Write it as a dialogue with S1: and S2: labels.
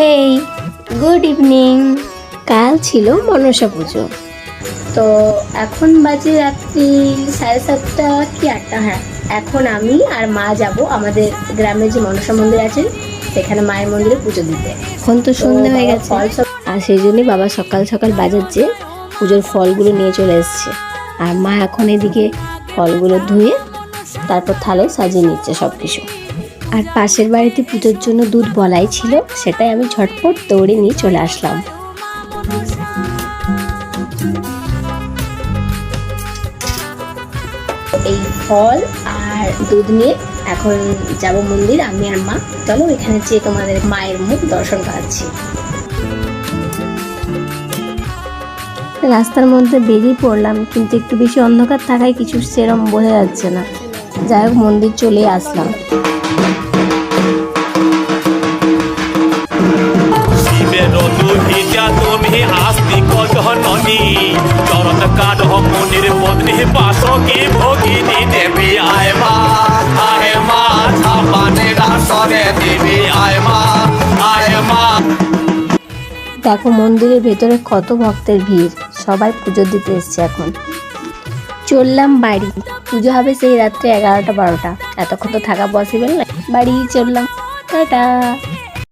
S1: হেই, good evening. কাল ছিল মনসা পুজো, তো এখন বাজে রাত্রি 7:30 কি 8টা। হ্যাঁ, এখন আমি আর মা যাব আমাদের গ্রামে যে মনসা মন্দির আছে সেখানে মায়ের মন্দিরে পুজো দিতে। এখন তো সন্ধ্যা হয়ে গেছে, আর সেই জন্যই বাবা সকাল সকাল বাজার যে পুজোর ফলগুলো নিয়ে চলে এসছে, আর মা এখন এদিকে ফলগুলো ধুয়ে তারপর থালায় সাজিয়ে নিচ্ছে সব কিছু। আর পাশের বাড়িতে পুজোর জন্য দুধ বলাই ছিল, সেটাই আমি ঝটপট দৌড়ে নিয়ে চলে আসলাম। এই ফল আর দুধ নিয়ে এখন যাব মন্দির, আমি আর মা। চলো এখানে যেয়ে তোমাদের মায়ের মুখ দর্শন করাচ্ছি। রাস্তার মধ্যে বেরিয়ে পড়লাম, কিন্তু একটু বেশি অন্ধকার থাকায় কিছু সেরম বোঝা যাচ্ছে না। যাই হোক, মন্দির চলে আসলাম। দেখো মন্দিরের ভেতরে কত ভক্তের ভিড়, সবাই পুজো দিতে এসছে। এখন চললাম বাড়ি, পুজো হবে সেই রাত্রে 11টা 12টা, এতক্ষণ তো থাকা পসিবল না, বাড়ি চললাম। টাটা।